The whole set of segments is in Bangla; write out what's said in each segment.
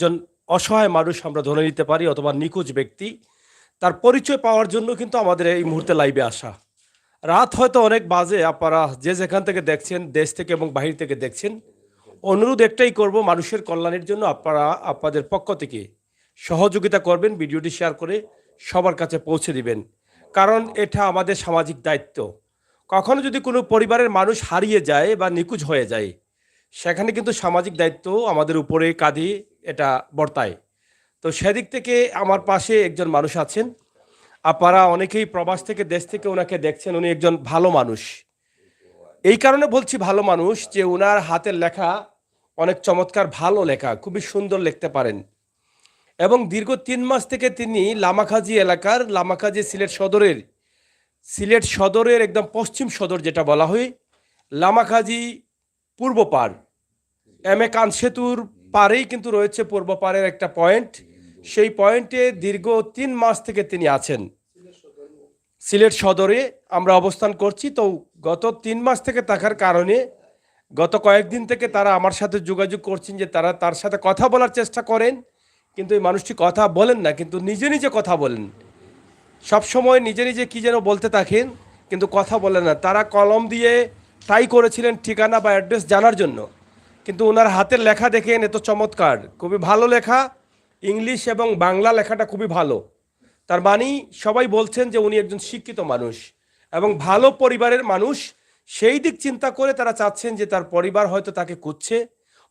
একজন অসহায় মানুষ আমরা ধরে নিতে পারি অথবা নিখোঁজ ব্যক্তি। তার পরিচয় পাওয়ার জন্য কিন্তু আমাদের এই মুহূর্তে লাইভে আসা। রাত হয়তো অনেক বাজে, আপনারা যে যেখান থেকে দেখছেন, দেশ থেকে এবং বাহির থেকে দেখছেন, অনুরোধ একটাই করব, মানুষের কল্যাণের জন্য আপনারা আপনাদের পক্ষ থেকে সহযোগিতা করবেন, ভিডিওটি শেয়ার করে সবার কাছে পৌঁছে দিবেন। কারণ এটা আমাদের সামাজিক দায়িত্ব। কখনো যদি কোনো পরিবারের মানুষ হারিয়ে যায় বা নিখোঁজ হয়ে যায়, সেখানে কিন্তু সামাজিক দায়িত্ব আমাদের উপরে কাঁধে এটা বর্তায়। তো সেদিক থেকে আমার পাশে একজন মানুষ আছেন, আপনারা অনেকেই প্রবাস থেকে দেশ থেকে ওনাকে দেখছেন। উনি একজন ভালো মানুষ। এই কারণে বলছি ভালো মানুষ যে ওনার হাতের লেখা অনেক চমৎকার, ভালো লেখা, খুবই সুন্দর লিখতে পারেন। এবং দীর্ঘ ৩ মাস থেকে তিনি লামাখাজি এলাকার, লামাখাজি সিলেট সদরের একদম পশ্চিম সদর যেটা বলা হয়, লামাখাজি পূর্ব পাড়, এম এ কান সেতুর পাড়েই কিন্তু রয়েছে পূর্ব পাড়ের একটা পয়েন্ট। সেই পয়েন্টে দীর্ঘ ৩ মাস থেকে তিনি আছেন। সিলেট সদরে আমরা অবস্থান করছি। তো গত ৩ মাস থেকে থাকার কারণে গত কয়েকদিন থেকে তারা আমার সাথে যোগাযোগ করছেন যে তারা তার সাথে কথা বলার চেষ্টা করেন, কিন্তু এই মানুষটি কথা বলেন না, কিন্তু নিজে নিজে কথা বলেন। সবসময় নিজে নিজে কী যেন বলতে থাকেন, কিন্তু কথা বলেন না। তারা কলম দিয়ে ট্রাই করেছিলেন ঠিকানা বা অ্যাড্রেস জানার জন্য, কিন্তু ওনার হাতের লেখা দেখেন, এত চমৎকার, খুবই ভালো লেখা। ইংলিশ এবং বাংলা লেখাটা খুবই ভালো। তার মানে সবাই বলছেন যে উনি একজন শিক্ষিত মানুষ এবং ভালো পরিবারের মানুষ। সেই দিক চিন্তা করে তারা চাচ্ছেন যে তার পরিবার হয়তো তাকে খুঁজছে,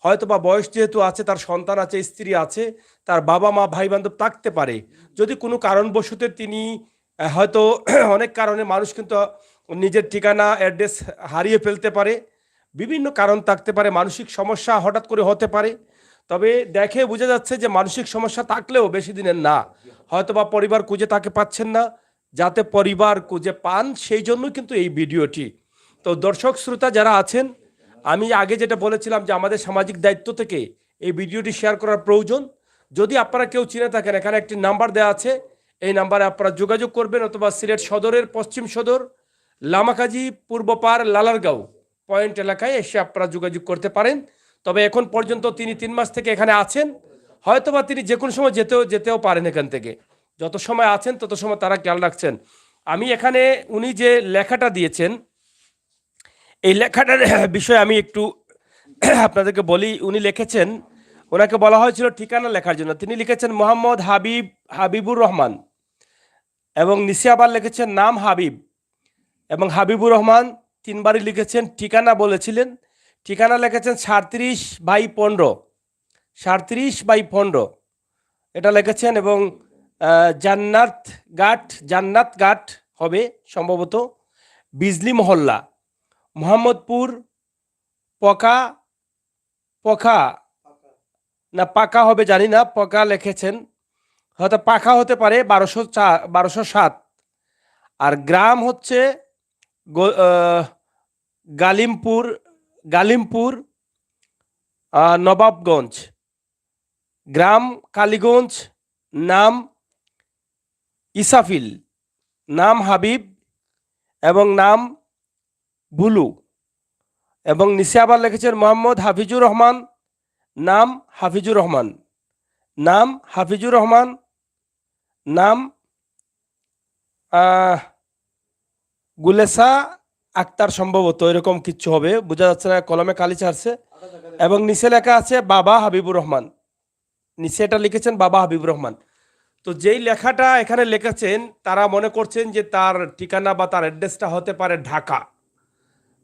হয়তো বা বয়স যেহেতু আছে, তার সন্তান আছে, স্ত্রী আছে, তার বাবা মা ভাই বান্ধব থাকতে পারে। যদি কোনো কারণবশত তিনি হয়তো অনেক কারণে মানুষ কিন্তু নিজের ঠিকানা অ্যাড্রেস হারিয়ে ফেলতে পারে, বিভিন্ন কারণ থাকতে পারে, মানসিক সমস্যা হঠাৎ করে হতে পারে। তবে দেখে বোঝা যাচ্ছে যে মানসিক সমস্যা থাকলেও বেশি দিনের না। হয়তোবা পরিবার খুঁজে তাকে পাচ্ছেন না, যাতে পরিবার খুঁজে পান সেই জন্য কিন্তু এই ভিডিওটি। তো দর্শক শ্রোতা যারা আছেন, আমি আগে যেটা বলেছিলাম যে আমাদের সামাজিক দায়িত্ব থেকে এই ভিডিওটি শেয়ার করার প্রয়োজন। যদি আপনারা কেউ চিনে থাকেন, এখানে একটি নাম্বার দেওয়া আছে, এই নাম্বারে আপনারা যোগাযোগ করবেন, অথবা সিলেট সদরের পশ্চিম সদর লামাকাজি পূর্বপাড় লালারগাঁও পয়েন্ট এলাকায় এসে আপনারা যোগাযোগ করতে পারেন। তবে এখন পর্যন্ত তিনি ৩ মাস থেকে এখানে আছেন। হয়তোবা তিনি যে কোনো সময় যেতেও পারেন এখান থেকে। যত সময় আছেন তত সময় তারা খেয়াল রাখছেন। আমি এখানে উনি যে লেখাটা দিয়েছেন, এই লেখাটার বিষয়ে আমি একটু আপনাদেরকে বলি। উনি লিখেছেন, ওনাকে বলা হয়েছিল ঠিকানা লেখার জন্য। তিনি লিখেছেন মোহাম্মদ হাবিবুর রহমান, এবং নিচে আবার লিখেছেন নাম হাবিব এবং হাবিবুর রহমান, 3বারই লিখেছেন। ঠিকানা বলেছিলেন, ঠিকানা লিখেছেন 37/15, 37/15 এটা লিখেছেন। এবং জান্নাত ঘাট হবে সম্ভবত, বিজলি মহল্লা, মোহাম্মদপুর, পকা পখা না পাকা হবে জানি না, পকা লিখেছেন, হয়তো পাখা হতে পারে, 1207। আর গ্রাম হচ্ছে গালিমপুর নবাবগঞ্জ, গ্রাম কালীগঞ্জ, নাম ইসাফিল, নাম হাবিব এবং নাম বুলু। এবং নিচে আবার লিখেছেন মোহাম্মদ হাফিজুর রহমান, নাম হাফিজুর রহমান, নাম হাফিজুর রহমান, নাম গুলেসা আক্তার, সম্ভবত এরকম কিচ্ছু হবে, বোঝা যাচ্ছে না, কলমে কালি ছাড়ছে। এবং নিচে লেখা আছে বাবা হাবিবুর রহমান, নিচে এটা লিখেছেন বাবা হাবিবুর রহমান। তো যেই লেখাটা এখানে লিখেছেন, তারা মনে করছেন যে তার ঠিকানা বা তার অ্যাড্রেসটা হতে পারে ঢাকা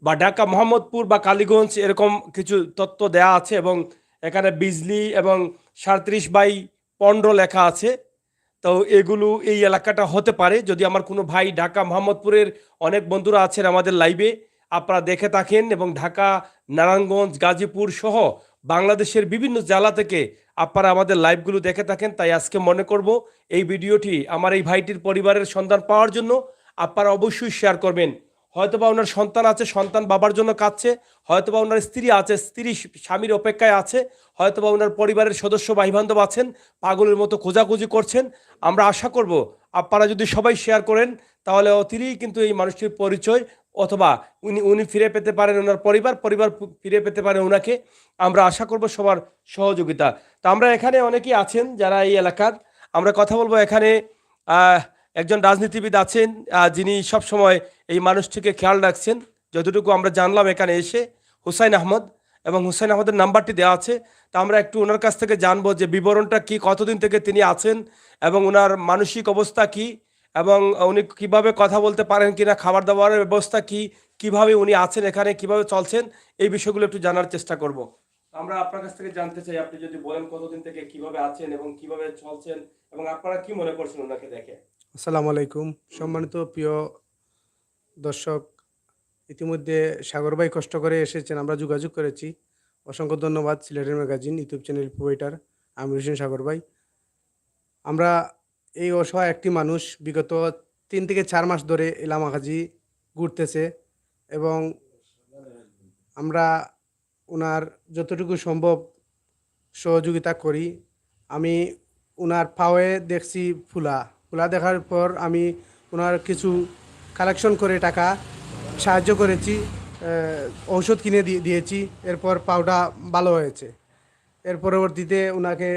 বা ঢাকা মোহাম্মদপুর বা কালীগঞ্জ, এরকম কিছু তথ্য দেয়া আছে। এবং এখানে বিজলি এবং 37/15 লেখা আছে। তো এগুলো এই এলাকাটা হতে পারে। যদি আমার কোনো ভাই ঢাকা মোহাম্মদপুরের, অনেক বন্ধুরা আছেন আমাদের লাইভে, আপনারা দেখে থাকেন, এবং ঢাকা, নারায়ণগঞ্জ, গাজীপুর সহ বাংলাদেশের বিভিন্ন জেলা থেকে আপনারা আমাদের লাইভগুলো দেখে থাকেন। তাই আজকে মনে করব এই ভিডিওটি আমার এই ভাইটির পরিবারের সন্ধান পাওয়ার জন্য আপনারা অবশ্যই শেয়ার করবেন। হয়তোবা ওনার সন্তান আছে, সন্তান বাবার জন্য কাঁদছে, হয়তোবা ওনার স্ত্রী আছে, স্ত্রী স্বামীর অপেক্ষায় আছে, হয়তোবা ওনার পরিবারের সদস্য ভাই বান্ধব আছেন, পাগলের মতো খোঁজাখুঁজি করছেন। আমরা আশা করব আপনারা যদি সবাই শেয়ার করেন, তাহলে অতিরিক্ত কিন্তু এই মানুষটির পরিচয় অথবা উনি উনি ফিরে পেতে পারেন ওনার পরিবার, পরিবার ফিরে পেতে পারে ওনাকে। আমরা আশা করব সবার সহযোগিতা। তো আমরা এখানে অনেকেই আছেন যারা এই এলাকার। আমরা কথা বলবো এখানে আহ, একজন রাজনীতিবিদ আছেন যিনি সবসময় এই মানুষটিকে খেয়াল রাখছেন, যতটুকু আমরা জানলাম এখানে এসে, হুসাইন আহমদ। এবং হুসাইন আহমদের নাম্বারটি দেওয়া আছে। তা আমরা একটু ওনার কাছ থেকে জানবো যে বিবরণটা কি, কতদিন থেকে তিনি আছেন এবং ওনার মানসিক অবস্থা কি, এবং উনি কিভাবে কথা বলতে পারেন কিনা, খাবার দাবারের ব্যবস্থা কি, কিভাবে উনি আছেন এখানে, কিভাবে চলছেন, এই বিষয়গুলো একটু জানার চেষ্টা করব। আমরা আপনার কাছ থেকে জানতে চাই, আপনি যদি বলেন কতদিন থেকে কিভাবে আছেন এবং কিভাবে চলছেন এবং আপনারা কি মনে করছেন ওনাকে দেখে। আসসালামু আলাইকুম। সম্মানিত প্রিয় দর্শক, ইতিমধ্যে সাগর ভাই কষ্ট করে এসেছেন, আমরা যোগাযোগ করেছি। অসংখ্য ধন্যবাদ সিলেটের magazine YouTube channel provider Amir Hossain সাগর ভাই। আমরা এই অসহায় একটি মানুষ বিগত 3 থেকে 4 মাস ধরে এলামাকাজি ঘুরতেছে এবং আমরা ওনার যতটুকু সম্ভব সহযোগিতা করি। আমি ওনার পায়ে দেখছি ফুলা ফুলা দেখার পর আমি ওনার কিছু কালেকশন করে টাকা সাহায্য করেছি, ঔষধ কিনে দিয়েছি। এরপর পাওটা ভালো হয়েছে। এর পরবর্তীতে ওনাকে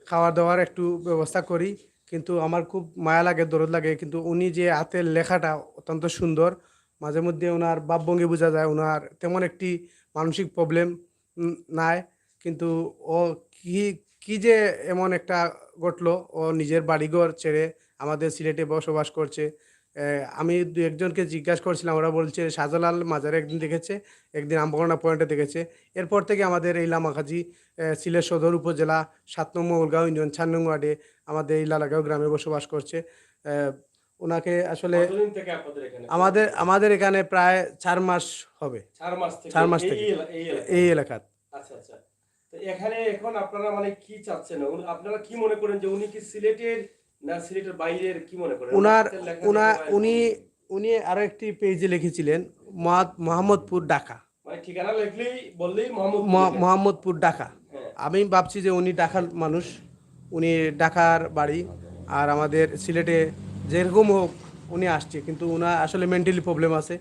খাওয়া দাওয়ার একটু ব্যবস্থা করি। কিন্তু আমার খুব মায়া লাগে, দরদ লাগে। কিন্তু উনি যে হাতের লেখাটা অত্যন্ত সুন্দর, মাঝে মধ্যে ওনার ভাবভঙ্গি বোঝা যায় ওনার তেমন একটি মানসিক প্রবলেম নাই। কিন্তু ও কি কি যে এমন একটা ঘটলো, ও নিজের বাড়িঘর ছেড়ে আমাদের সিলেটে বসবাস করছে। আমি দু একজনকে জিজ্ঞাসা করছিলাম, ওরা বলছে শাহজালাল মাজারে একদিন দেখেছে, একদিন আম্বকোনা পয়েন্টে দেখেছে। এরপর থেকে আমাদের এই লামাকাজি সিলেট সদর উপজেলা 7 নং মোগলগাঁও ইউনিয়ন 4 নং ওয়ার্ডে আমাদের এই লালাগাঁও গ্রামে বসবাস করছে। ওনাকে আসলে কতদিন থেকে আপনাদের এখানে? আমাদের আমাদের এখানে প্রায় 4 মাস হবে। 4 মাস থেকে 4 মাস থেকে এই এই এলাকায়। এলাকাত। আচ্ছা আচ্ছা। তো এখানে এখন আপনারা মানে কি চাচ্ছেন, আপনারা কি মনে করেন যে উনি কি সিলেটের না সিলেটের বাইরের, কি মনে করেন ওনার উনার হাতের লেখা উনা দেখে বা উনি এরকম? উনি আরো একটি পেজে লিখেছিলেন মোহাম্মদপুর ঢাকা। মানে ঠিকানা লিখলেই বললেই মোহাম্মদপুর লেখা। মোহাম্মদপুর ঢাকা। হ্যাঁ। আমি ভাবছি যে উনি ঢাকার মানুষ, উনি ঢাকার বাড়ি। আর আমাদের সিলেটে যেরকম হোক উনি আসছে, কিন্তু উনার আসলে মেন্টালি প্রবলেম আছে।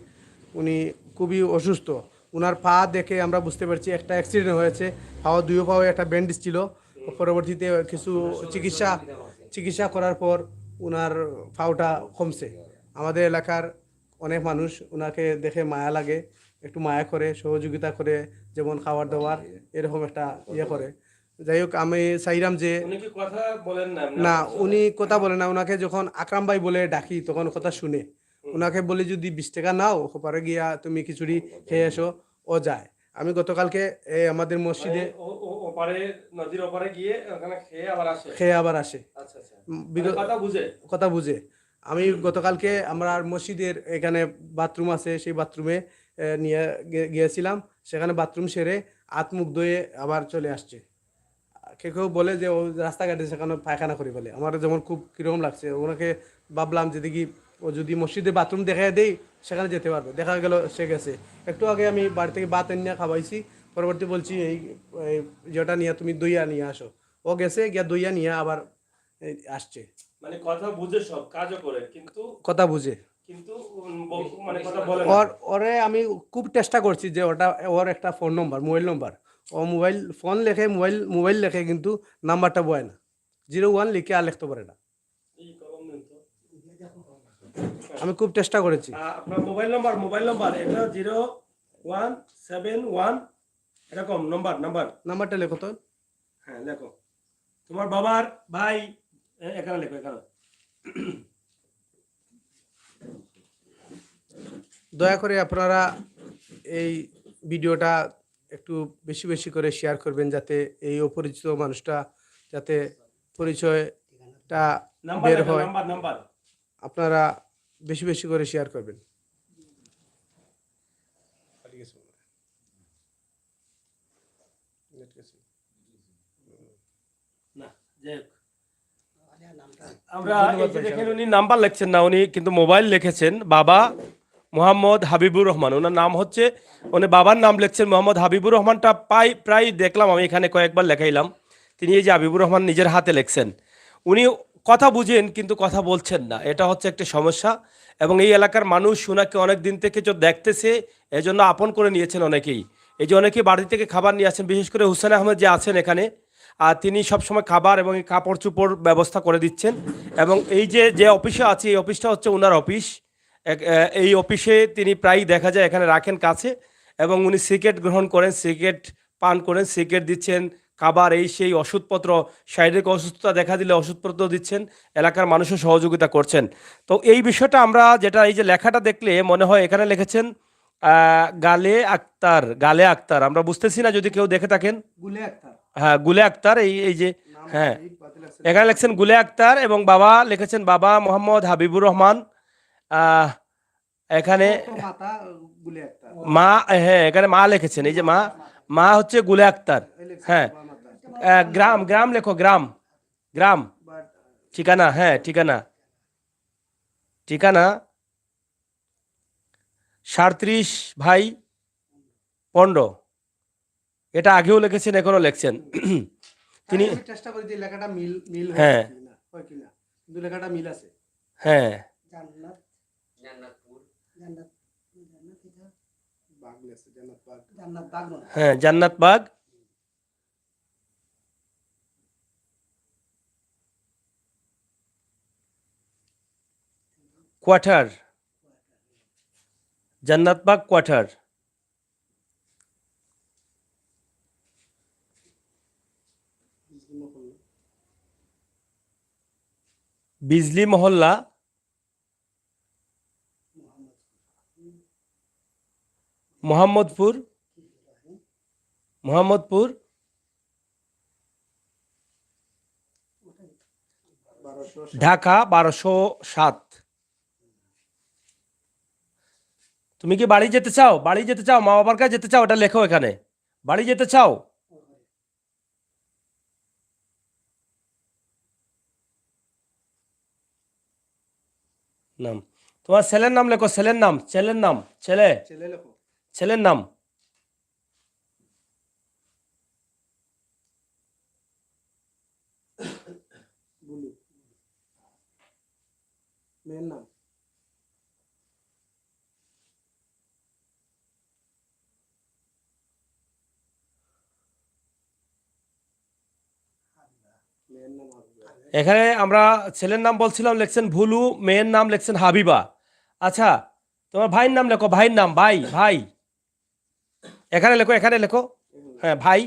উনি খুবই অসুস্থ। উনার পা দেখে আমরা বুঝতে পারছি একটা অ্যাক্সিডেন্ট হয়েছে। দুই পায়ে একটা ব্যান্ডেজ ছিল। পরবর্তীতে কিছু চিকিৎসা চিকিৎসা করার পর উনার পাওটা কমছে। আমাদের এলাকার অনেক মানুষ উনাকে দেখে মায়া লাগে, একটু মায়া করে, সহযোগিতা করে, যেমন খাবার দাবার এরকম একটা ইয়ে করে। যাই হোক, আমি চাইলাম যে উনি কি কথা বলেন না এমনি না, আপনার সাথে? উনি কথা বলে না। ওনাকে যখন আকরাম ভাই বলে ডাকি তখন কথা শুনে। ওনাকে বলি যদি 20 টাকা নাও, ওপারে গিয়া তুমি খিচুড়ি খেয়ে এসো, ও যায়। আমি গতকালকে আমাদের মানে মসজিদে ওপারে, নদীর ওপারে গিয়ে ওখানে খেয়ে আবার আসে। খেয়ে আবার আসে। আচ্ছা আচ্ছা। মানে বিগত কথা বুঝে। কথা বুঝে। আমি গতকালকে আমরা মসজিদের এখানে বাথরুম আছে, সেই বাথরুমে নিয়ে গিয়েছিলাম। সেখানে বাথরুম সেরে হাত মুখ ধুয়ে আবার চলে আসছে। কেউ কেউ বলে যে ও রাস্তাঘাটে সেখানে পায়খানা করে বলে। আমার যেমন খুব কীরকম লাগছে। ওনাকে ভাবলাম যে দেখি ও যদি মসজিদে বাথরুম দেখাই দেই সেখানে যেতে পারবে। দেখা গেল সে গেছে। একটু আগে আমি বাড়ি থেকে ভাত এনে খাওয়াইছি। পরবর্তী বলছি এই এই যেটা নিয়ে তুমি দইয়া নিয়ে আসো। ও গেছে, গিয়া দইয়া নিয়ে আবার আসছে। মানে কথা বুঝে সব কাজও করে, কিন্তু কথা বুঝে। কিন্তু মানে কথা বলে না। ওরে আমি খুব চেষ্টা করছি যে ওটা ওর একটা ফোন নম্বর, মোবাইল নম্বর। ও মোবাইল ফোন লেখে, মোবাইল লেখে, কিন্তু নাম্বারটা বয় না। 01 লিখে আর লিখতে পারে না। এই কলম নেই তো। আমি খুব চেষ্টা করেছি। আপনার মোবাইল নাম্বার এটা 0171 এরকম নাম্বার। নাম্বারটা লেখো তো। হ্যাঁ লেখো। তোমার বাবার ভাই, এখানে লেখো এখানে। দয়া করে আপনারা এই ভিডিওটা একটু বেশি বেশি করে শেয়ার করবেন, যাতে এই অপরিচিত মানুষটা যাতে পরিচয়টা নাম্বার বের লেখো, হয়। নাম্বার। আপনারা বেশি বেশি করে শেয়ার করবেন। না, যাই হোক। আমরা এই যে দেখেন উনি নাম্বার লিখছেন না, উনি কিন্তু মোবাইল লিখেছেন বাবা মোহাম্মদ হাবিবুর রহমান। ওনার নাম হচ্ছে, উনি বাবার নাম লিখছেন মোহাম্মদ হাবিবুর রহমানটা প্রায় দেখলাম আমি এখানে কয়েকবার লেখাইলাম। তিনি এই যে হাবিবুর রহমান নিজের হাতে লিখছেন। উনি কথা বুঝেন কিন্তু কথা বলছেন না, এটা হচ্ছে একটা সমস্যা। এবং এই এলাকার মানুষ ওনাকে অনেক দিন থেকে দেখতেছে, এজন্য আপন করে নিয়েছেন অনেকেই। এই যে অনেকেই বাড়ি থেকে খাবার নিয়ে আসেন, বিশেষ করে হুসেন আহমেদ যে আছেন এখানে, আর তিনি সবসময় খাবার এবং এই কাপড় চোপড় ব্যবস্থা করে দিচ্ছেন। এবং এই যে যে অফিসে আছে, এই অফিসটা হচ্ছে ওনার অফিস। এই অফিসে তিনি প্রায়ই দেখা যায় এখানে রাখেন কাছে, এবং উনি সিগারেট গ্রহণ করেন, সিগারেট পান করেন, সিগারেট দিচ্ছেন, খাবার এই সেই ওষুধপত্র, শারীরিক অসুস্থতা দেখা দিলে ওষুধপত্র দিচ্ছেন, এলাকার মানুষও সহযোগিতা করছেন। তো এই বিষয়টা আমরা যেটা, এই যে লেখাটা দেখলে মনে হয় এখানে লিখেছেন গালে আক্তার, গালে আক্তার, আমরা বুঝতেছি না, যদি কেউ দেখে থাকেন। গুলে আক্তার, হ্যাঁ, গুলে আক্তার, এই এই যে, নাম হ্যাঁ, হাবিব, বাতিল আছে। এখানে লিখছেন গুলে আক্তার, এবং বাবা লিখেছেন বাবা মোহাম্মদ হাবিবুর রহমান। আহ, এখানে মাতা গুলে আক্তার, মা, হ্যাঁ এখানে মা লিখেছেন, এই যে মা, মা হচ্ছে গুলে আক্তার। এই লেখছে হ্যাঁ, বাবা মাতা। গ্রাম, গ্রাম লেখো, গ্রাম, গ্রাম, বাট ঠিকানা, হ্যাঁ ঠিকানা, ঠিকানা 37 ভাই 15। এটা আগেও লিখেছেন, এখনো লিখছেন। তিনি, আমি চেষ্টা করি যে লেখাটা মিল মিল হয় হ্যাঁ কিনা, হয় কিনা, কিন্তু লেখাটা মিল আছে। হ্যাঁ জান্নাত, জান্নাতপুর, জান্নাত, জান্নাত এটা বাগ লেখছে, জান্নাত বাগ, জান্নাত বাগ নয়। হ্যাঁ, জান্নাত বাগ, কোয়ার্টার, জান্নাত বাগ কোয়ার্টার, বিজলি মহল্লা, মোহাম্মদপুর, মোহাম্মদপুর, 1200 ঢাকা 1207। তুমি কি বাড়ি যেতে চাও? বাড়ি যেতে চাও, মা বাবার কাছে যেতে চাও? এটা লেখো এখানে, বাড়ি যেতে চাও। নাম, তোমার ছেলের নাম লেখো, ছেলের নাম, ছেলের নাম, ছেলে, ছেলে লেখো। ছেলের নাম। বুলু, মেয়ের নাম মেয়ের নাম হাবিবা। এখানে আমরা ছেলের নাম বলছিলাম, লিখছেন ভুলু, মেয়ের নাম লিখছেন হাবিবা। আচ্ছা, তোমার ভাইয়ের নাম লেখো, ভাইয়ের নাম, ভাই, ভাই, এখানে লেখো, এখানে লেখো, হ্যাঁ ভাই,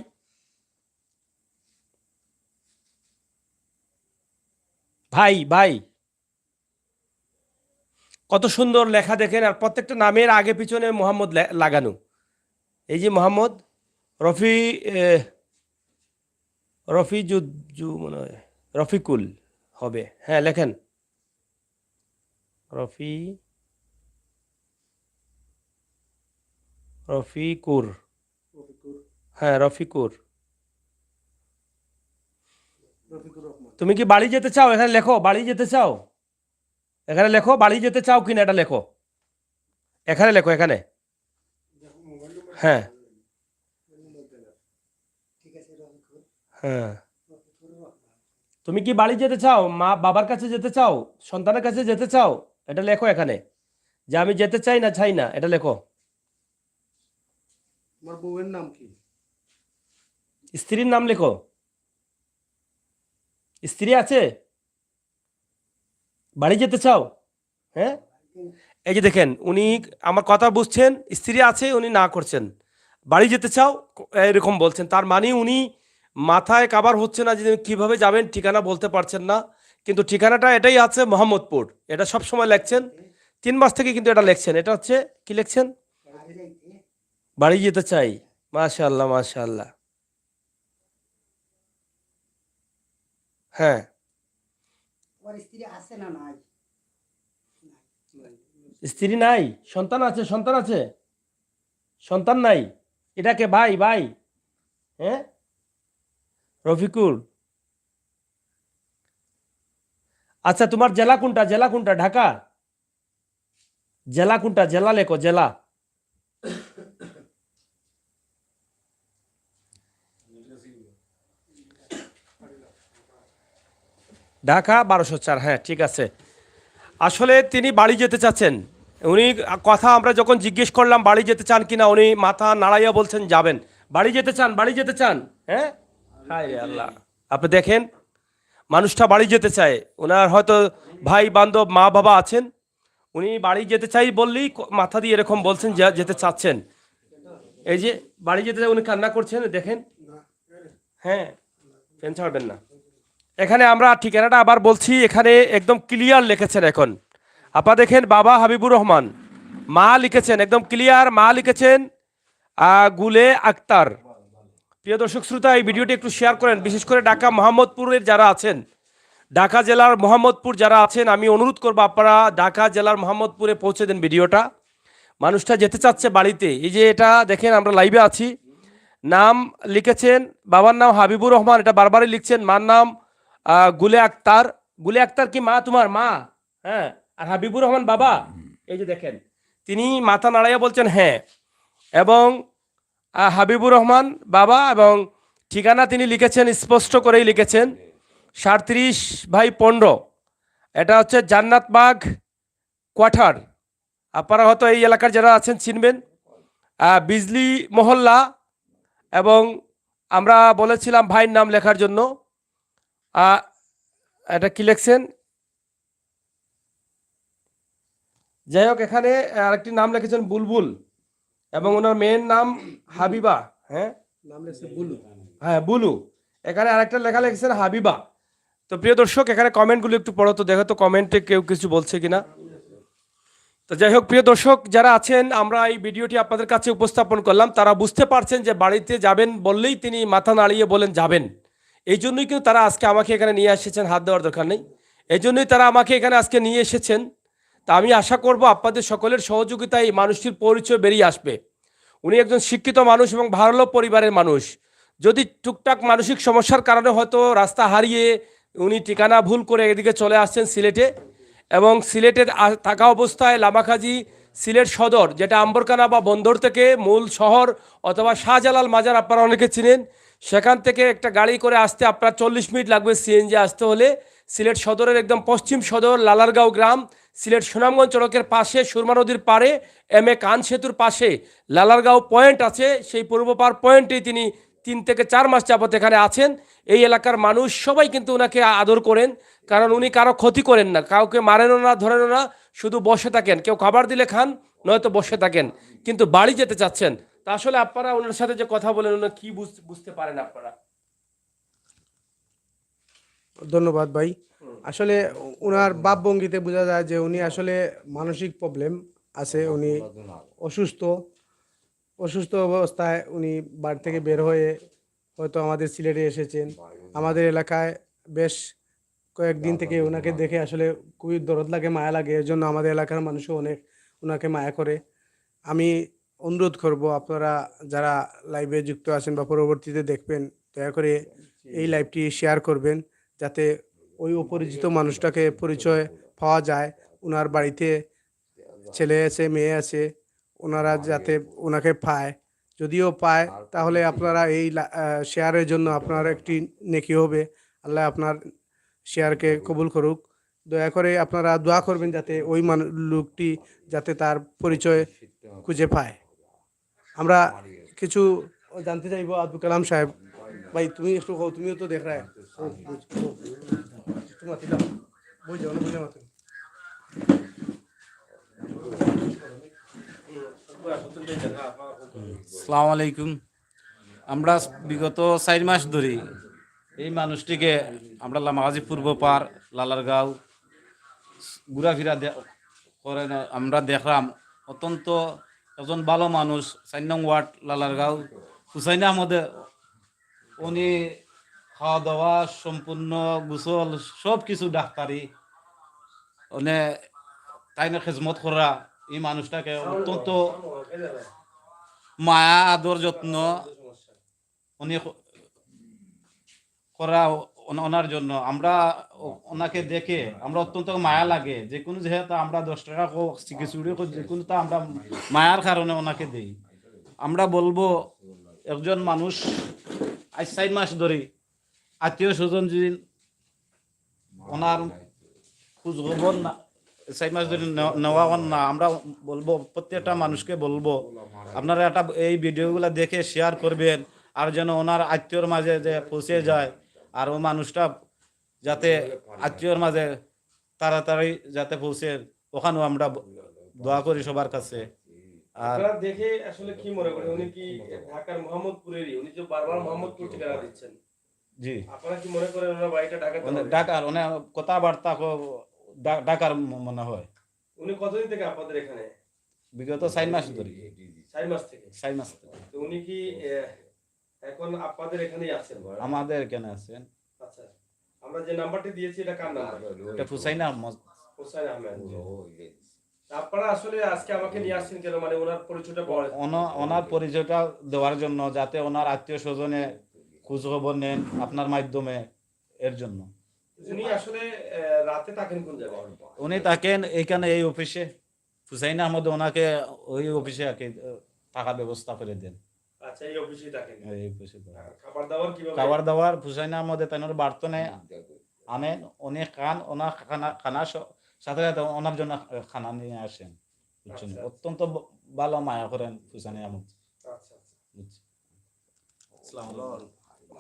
ভাই, ভাই। কত সুন্দর লেখা দেখেন, আর প্রত্যেকটা নামের আগে পিছনে মোহাম্মদ লাগানো। এই যে মোহাম্মদ রফি, রফিজুজ্জু মনে হয়, রফিকুল হবে, হ্যাঁ লেখেন রফি, রফিকুর, রফিকুর, হ্যাঁ রফিকুর। রফিকুর রহমান। তুমি কি বাড়ি যেতে চাও? এখানে লেখো, বাড়ি যেতে চাও, এখানে লেখো, বাড়ি যেতে চাও কিনা এটা লেখো, এখানে লেখো, এখানে, দেখো মোবাইল নম্বর, হ্যাঁ মোবাইল নম্বর দেন। ঠিক আছে, রফিকুর, হ্যাঁ। রফিকুর রহমান। তুমি কি বাড়ি যেতে চাও? মা বাবার কাছে যেতে চাও? সন্তানের কাছে যেতে চাও? এটা লেখো এখানে, যে আমি যেতে চাই না, চাই না, এটা লেখো। তোমার বউয়ের নাম কি? স্ত্রীর নাম লেখো, স্ত্রী আছে? বাড়ি যেতে চাও? হ্যাঁ, এই যে দেখেন, উনি আমার কথা বুঝছেন, স্ত্রী আছে, উনি না করছেন, বাড়ি যেতে চাও এরকম বলছেন, তার মানে উনি মাথায় কাবার হচ্ছে না যে কিভাবে যাবেন, ঠিকানা বলতে পারছেন না। কিন্তু ঠিকানাটা এটাই আছে, মোহাম্মদপুর, এটা সব সময় লেখছেন, 3 মাস থেকে কিন্তু এটা লেখছেন, এটা হচ্ছে কি লেখছেন, বাড়ি যেতে চাই। মাশাআল্লাহ, মাশাআল্লাহ, হ্যাঁ। স্ত্রী আছে না নাই? স্ত্রী নাই, সন্তান আছে, সন্তান আছে, সন্তান নাই, এটাকে ভাই, ভাই, হ্যাঁ রফিকুল। আচ্ছা, তোমার জেলা কোনটা? জেলা কোনটা? ঢাকা? জেলা কোনটা? জেলা লেখো, জেলা। ঢাকা 1204, হ্যাঁ ঠিক আছে। আসলে তিনি বাড়ি যেতে চাচ্ছেন। উনি কথা আমরা যখন জিজ্ঞেস করলাম বাড়ি যেতে চান কিনা, উনি মাথা নাড়াইয়া বলছেন যাবেন। বাড়ি যেতে চান, বাড়ি যেতে চান। হ্যাঁ, হায় রে আল্লাহ, আপনি দেখেন মানুষটা বাড়ি যেতে চায়। ওনার হয়তো ভাই বান্ধব মা বাবা আছেন, উনি বাড়ি যেতে চাই বললেই মাথা দিয়ে এরকম বলছেন যে যেতে চাচ্ছেন। এই যে বাড়ি যেতে চাই, উনি কান্না করছেন দেখেন। হ্যাঁ, ফ্যান ছাড়বেন না। এখানে আমরা ঠিকানাটা আবার বলছি, এখানে একদম ক্লিয়ার লিখেছেন এখন। আপনারা দেখেন বাবা হাবিবুর রহমান, মা লিখেছেন একদম ক্লিয়ার, মা লিখেছেন গুলে আক্তার। প্রিয় দর্শক শ্রোতা, এই ভিডিওটি একটু শেয়ার করেন, বিশেষ করে ঢাকা মোহাম্মদপুরের যারা আছেন, ঢাকা জেলার মোহাম্মদপুর যারা আছেন, আমি অনুরোধ করবো আপনারা ঢাকা জেলার মোহাম্মদপুরে পৌঁছে দেন ভিডিওটা। মানুষটা যেতে চাচ্ছে বাড়িতে। এই যে এটা দেখেন, আমরা লাইভে আছি। নাম লিখেছেন, বাবার নাম হাবিবুর রহমান, এটা বারবারই লিখছেন। মার নাম গুলে আক্তার। গুলে আক্তার কি মা তোমার মা? হ্যাঁ। আর হাবিবুর রহমান বাবা। এই যে দেখেন, তিনি মাথা নাড়াইয়া বলছেন হ্যাঁ। এবং হাবিবুর রহমান বাবা, এবং ঠিকানা তিনি লিখেছেন, স্পষ্ট করেই লিখেছেন 37/15। এটা হচ্ছে জান্নাতবাগ কোয়ার্টার। আপনারা হয়তো এই এলাকার যারা আছেন চিনবেন, বিজলি মহল্লা। এবং আমরা বলেছিলাম ভাইয়ের নাম লেখার জন্য। এটা কি লিখছেন, যাই হোক, এখানে আরেকটি নাম লিখেছেন বুলবুল, এবং ওনার মেয়ের নাম হাবিবা। হ্যাঁ, নাম লেখছে বুলু। হ্যাঁ বুলু। এখানে আরেকটা লেখা লিখেছেন হাবিবা। তো প্রিয় দর্শক, এখানে কমেন্টগুলো একটু পড়ো তো, দেখো তো কমেন্টে কেউ কিছু বলছে কিনা। তো যাই হোক, প্রিয় দর্শক যারা আছেন, আমরা এই ভিডিওটি আপনাদের কাছে উপস্থাপন করলাম। তারা বুঝতে পারছেন যে বাড়িতে যাবেন বললেই তিনি মাথা নাড়িয়ে বলেন যাবেন। এই জন্যই কিন্তু তারা আজকে আমাকে এখানে নিয়ে এসেছেন, হাত দেওয়ার দরকার নেই। এই জন্যই তারা আমাকে এখানে আজকে নিয়ে এসেছেন। তা আমি আশা করব আপনাদের সকলের সহযোগিতায় এই মানুষটির পরিচয় বেরিয়ে আসবে। উনি একজন শিক্ষিত মানুষ এবং ভালো পরিবারের মানুষ। যদি টুকটাক মানসিক সমস্যার কারণে হয়তো রাস্তা হারিয়ে উনি ঠিকানা ভুল করে এদিকে চলে আসছেন সিলেটে, এবং সিলেটে থাকা অবস্থায় লামাখাজি সিলেট সদর, যেটা আম্বরকানা বা বন্দর থেকে মূল শহর, অথবা শাহজালাল মাজার আপনারা অনেকে চিনেন, সেখান থেকে একটা গাড়ি করে আসতে আপনার 40 মিনিট লাগবে সিএনজি আসতে হলে। সিলেট সদরের একদম পশ্চিম সদর লালারগাঁও গ্রাম, সিলেট সুনামগঞ্জ সড়কের পাশে সুরমা নদীর পাড়ে এম এ কান সেতুর পাশে লালারগাঁও পয়েন্ট আছে। সেই পূর্ব পার পয়েন্টেই তিনি 3 থেকে 4 মাস যাবত এখানে আছেন। এই এলাকার মানুষ সবাই কিন্তু ওনাকে আদর করেন, কারণ উনি কারো ক্ষতি করেন না, কাউকে মারেনও না, ধরেনও না, শুধু বসে থাকেন। কেউ খাবার দিলে খান, নয়তো বসে থাকেন, কিন্তু বাড়ি যেতে চাচ্ছেন। তা আসলে আপনারা ওনার সাথে যে কথা বলেন, ওনার কি বুঝতে পারেন আপনারা? ধন্যবাদ ভাই। আসলে ওনার ভাবভঙ্গিতে বোঝা যায় যে উনি আসলে মানসিক প্রবলেম আছে। উনি অসুস্থ অসুস্থ অবস্থায় উনি বাড়ি থেকে বের হয়ে হয়তো আমাদের সিলেটে এসেছেন। আমাদের এলাকায় বেশ কয়েকদিন থেকে ওনাকে দেখে আসলে খুবই দরদ লাগে, মায়া লাগে। এর জন্য আমাদের এলাকার মানুষও অনেক ওনাকে মায়া করে। আমি অনুরোধ করব, আপনারা যারা লাইভে যুক্ত আছেন বা পরবর্তীতে দেখবেন, দয়া করে এই লাইভটি শেয়ার করবেন, যাতে ওই অপরিচিত মানুষটাকে পরিচয় পাওয়া যায়। ওনার বাড়িতে ছেলে আছে, মেয়ে আছে, ওনারা যাতে ওনাকে পায়। যদিও পায়, তাহলে আপনারা এই শেয়ারের জন্য আপনার একটি নেকি হবে। আল্লাহ আপনার শেয়ারকে কবুল করুক। দয়া করে আপনারা দোয়া করবেন যাতে ওই লোকটি যাতে তার পরিচয় খুঁজে পায়। আমরা কিছু জানতে চাইবো আব্দুল কালাম সাহেব। ভাই তুমি একটু কও, তুমিও তো দেখ রায় আসসালামু আলাইকুম। আমরা বিগত 4 মাস ধরে এই মানুষটিকে আমরা লামাগাজী পূর্ব পার লালারগাঁও ঘোরাফেরা করেন। আমরা দেখলাম অত্যন্ত একজন ভালো মানুষ। 4 নং ওয়ার্ড লালারগাঁও হুসাইন আহমদে উনি খাওয়া দাওয়া সম্পূর্ণ, গোসল সব কিছু ডাক্তারি উনি তাই না খেজমত করা। এই মানুষটাকে অত্যন্ত মায়া আদর যত্ন উনি করা। ওনার জন্য আমরা ওনাকে দেখে আমরা অত্যন্ত মায়া লাগে। যে কোনো যেহেতু আমরা 10 টাকা চিকিৎসুড়ি যে কোনো তা আমরা মায়ার কারণে ওনাকে দিই। আমরা বলবো একজন মানুষ আজ 4 মাস ধরে আত্মীয় স্বজন যদি ওনার খোঁজ খবর না 4 মাস ধরে নেওয়া হন না। আমরা বলবো, প্রত্যেকটা মানুষকে বলবো, আপনারা একটা এই ভিডিওগুলো দেখে শেয়ার করবেন, আর যেন ওনার আত্মীয়র মাঝে যে পৌঁছে যায়, আর ও মানুষটা যাতে আত্মীয়র মাঝে তাড়াতাড়ি যাতে পৌঁছে, ওখানেও আমরা দোয়া করি সবার কাছে। আর আপনারা দেখে আসলে কি মনে করেন, উনি কি ঢাকার মোহাম্মদপুরেরই? উনি যে বারবার মোহাম্মদপুর ঠিকানা দিচ্ছেন, জি, আপনারা কি মনে করেন ওনার বাড়িটা ঢাকাতে হবে? ঢাকার অনেক কথাবার্তা ঢাকার মনে হয়। উনি কতদিন থেকে আপনাদের এখানে? বিগত 4 মাস ধরে। 4 মাস থেকে। 4 মাস থেকে তো উনি কি এখন আপনাদের এখানেই আছেন? আমাদের এখানে আছেন। আচ্ছা, আমরা যে নাম্বারটি দিয়েছি এটা কার নাম্বার? এটা হুসাইন আহমদ। হোসেন আহমেদ। আপনারা আসলে আজকে আমাকে নিয়ে আসছেন কেন, মানে ওনার পরিচয়টা পাওয়া? ওনার পরিচয়টা দেওয়ার জন্য, যাতে ওনার আত্মীয় স্বজনে খোঁজ খবর নেন আপনার মাধ্যমে, এর জন্য। উনি আসলে রাতে থাকেন কোন জায়গায়? উনি থাকেন এখানে এই অফিসে। হুসাইন আহমদ ওনাকে ওই অফিসে থাকার ব্যবস্থা করে দেন। আচ্ছা, এই অফিসেই থাকেন। এই অফিসে খাবার দাবার কিভাবে? খাবার দাবার হুসাইন আহমদ তাইনোর বার্তনে আনেন, উনি খান, ওনার খানা সাথে সাথে ওনার জন্য খানা নিয়ে আসেন, বুঝছেন? আচ্ছা। অত্যন্ত ভালো মায়া করেন হুসাইন আহমদ। আচ্ছা, আচ্ছা। বুঝছেন? আসসালামু আলাইকুম।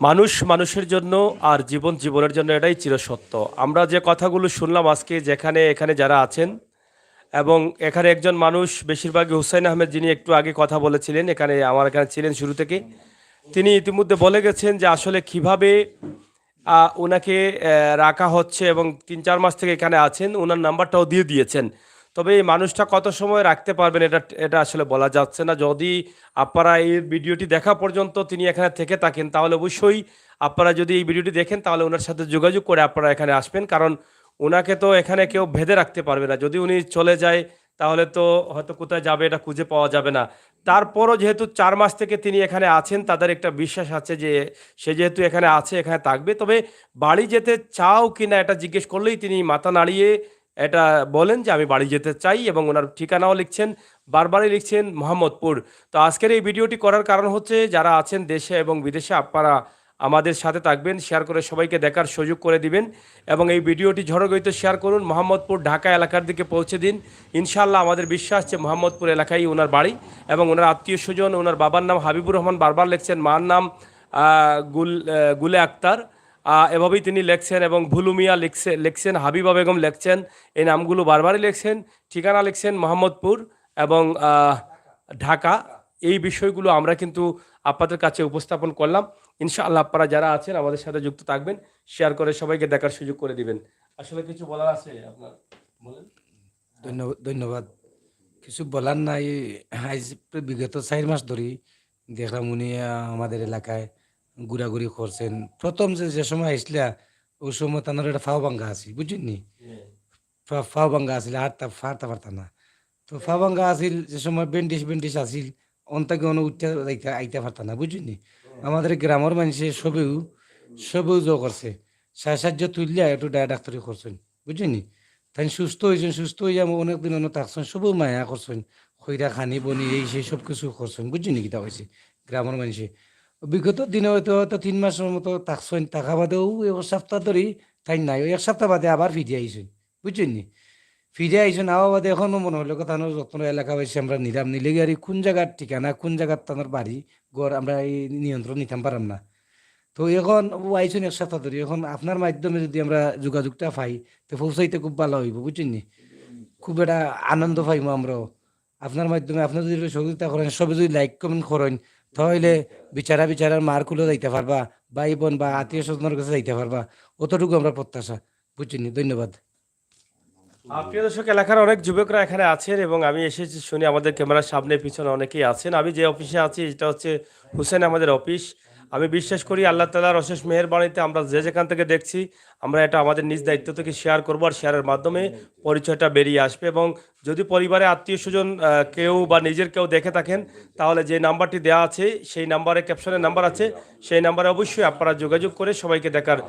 মানুষ মানুষের জন্য আর জীবন জীবনের জন্য, এটাই চিরসত্য। আমরা যে কথাগুলো শুনলাম আজকে, যেখানে এখানে যারা আছেন, এবং এখানে একজন মানুষ, বেশিরভাগই হুসাইন আহমেদ, যিনি একটু আগে কথা বলেছিলেন, এখানে আমার এখানে ছিলেন শুরু থেকে, তিনি ইতিমধ্যে বলে গেছেন যে আসলে কিভাবে ওনাকে রাখা হচ্ছে, এবং 3-4 মাস থেকে এখানে আছেন। ওনার নাম্বারটাও দিয়ে দিয়েছেন। তবে এই মানুষটা কত সময় রাখতে পারবেন এটা এটা আসলে বলা যাচ্ছে না। যদি আপনারা এই ভিডিওটি দেখা পর্যন্ত তিনি এখানে থেকে থাকেন, তাহলে অবশ্যই আপনারা যদি এই ভিডিওটি দেখেন, তাহলে ওনার সাথে যোগাযোগ করে আপনারা এখানে আসবেন। কারণ ওনাকে তো এখানে কেউ বেঁধে রাখতে পারবে না। যদি উনি চলে যায়, তাহলে তো হয়তো কোথায় যাবে এটা খুঁজে পাওয়া যাবে না। তারপরও যেহেতু 4 মাস থেকে তিনি এখানে আছেন, তাদের একটা বিশ্বাস আছে যে সে যেহেতু এখানে আছে, এখানে থাকবে। তবে বাড়ি যেতে চাও কিনা এটা জিজ্ঞেস করলেই তিনি মাথা নাড়িয়ে এটা বলেন যে আমি বাড়ি যেতে চাই, এবং ওনার ঠিকানাও লিখছেন, বারবারই লিখছেন মোহাম্মদপুর। তো আজকের এই ভিডিওটি করার কারণ হচ্ছে, যারা আছেন দেশে এবং বিদেশে, আপনারা আমাদের সাথে থাকবেন, শেয়ার করে সবাইকে দেখার সুযোগ করে দিবেন, এবং এই ভিডিওটি ঝড়গতিতে শেয়ার করুন, মোহাম্মদপুর ঢাকা এলাকার দিকে পৌঁছে দিন। ইনশাআল্লাহ আমাদের বিশ্বাস যে মোহাম্মদপুর এলাকায় ওনার বাড়ি, এবং ওনার আত্মীয় স্বজন। ওনার বাবার নাম হাবিবুর রহমান, বারবার লিখছেন, মার নাম গুলে আক্তার, এভাবেই তিনি লেখছেন, এবং ভুলু মিয়া লিখছেন, হাবিবা বেগম লিখছেন, এই নামগুলো বারবারই লিখছেন। ঠিকানা লিখছেন মোহাম্মদপুর এবং ঢাকা। এই বিষয়গুলো আমরা কিন্তু আপনাদের কাছে উপস্থাপন করলাম। ইনশাআল্লাহ আপনারা যারা আছেন আমাদের সাথে যুক্ত থাকবেন, শেয়ার করে সবাইকে দেখার সুযোগ করে দিবেন। আসলে কিছু বলার আছে আপনার, বলেন। ধন্যবাদ ধন্যবাদ। কিছু বলার নাই। আজ বিগত 4 মাস ধরে দেখলাম উনি আমাদের এলাকায় ঘোরাঘুরি করছেন। প্রথম যে সময় আসলা, ওই সময় তার একটা ফাও ভাঙ্গা আছে, বুঝছেন নি? ফাও ভাঙ্গা আছিল, হাঁটতে পারতাম না। তো ফাও ভাঙ্গা আছিল যে সময়, বেন্ডিস আছিল, অন্তাকে উঠতে আইতে পারতাম না, বুঝছেন নি? আমাদের গ্রামের মানুষে সবেও করছে, সাহায্য তুললে একটু ডাক্তারি করছেন, বুঝছেন নি? তাই সুস্থ হয়েছেন, সুস্থ হয়ে যাবো, অনেকদিন থাকছেন, সবও মায়া করছেন, খৈরা খানি বনি এই সেই সব কিছু করছেন, বুঝছেন নি? কিতা হয়েছে গ্রামের মানুষে বিগত দিনে হয়তো 3 মাসের মতো থাকছেন। থাকা বাদেও 1 সপ্তাহ ধরে তাই নাই, 1 সপ্তাহ বাদে আবার ফিরে আইছেন, বুঝছেন নি? ফিরে আইছেন আবার বাদে এখনো মনে হলো কথা যত্ন এলাকাবাসী আমরা নিলাম, নিলে গিয়ে কোন জায়গার ঠিকানা, কোন জায়গার তাদের বাড়ি ঘর আমরা এই নিয়ন্ত্রণ নিতাম পারাম না। তো এখন ও আইসুন 1 সপ্তাহ ধরে, এখন আপনার মাধ্যমে যদি আমরা যোগাযোগটা পাই, তো পৌঁছাইতে খুব ভালো হইব, বুঝছেন নি? খুব একটা আনন্দ পাইব আমরাও আপনার মাধ্যমে। আপনি যদি সহযোগিতা করেন, সবে যদি লাইক কমেন্ট করেন, তাহলে বিচারার মার কুলো যাইতে পারবা, ভাই বোন বা আত্মীয় স্বজনের কাছে যাইতে পারবা, অতটুকু আমরা প্রত্যাশা, বুঝছেন নি? ধন্যবাদ। প্রিয় দর্শক, এলাকার অনেক যুবকরা এখানে আছেন, এবং আমি এসেছি শুনি আমাদের ক্যামেরার সামনে পিছনে অনেকেই আছেন। আমি যে অফিসে আছি এটা হচ্ছে হুসেন আমাদের অফিস। আমি বিশ্বাস করি আল্লাহ তাআলার অশেষ মেহেরবানিতে আমরা যে যেখান থেকে দেখছি, আমরা এটা আমাদের নিজ দায়িত্ব থেকে শেয়ার করবো, আর শেয়ারের মাধ্যমে পরিচয়টা বেরিয়ে আসবে। এবং যদি পরিবারে আত্মীয় স্বজন কেউ বা নিজের কেউ দেখে থাকেন, তাহলে যে নাম্বারটি দেওয়া আছে সেই নাম্বারে, ক্যাপশনের নাম্বার আছে, সেই নাম্বারে অবশ্যই আপনারা যোগাযোগ করে সবাইকে দেখার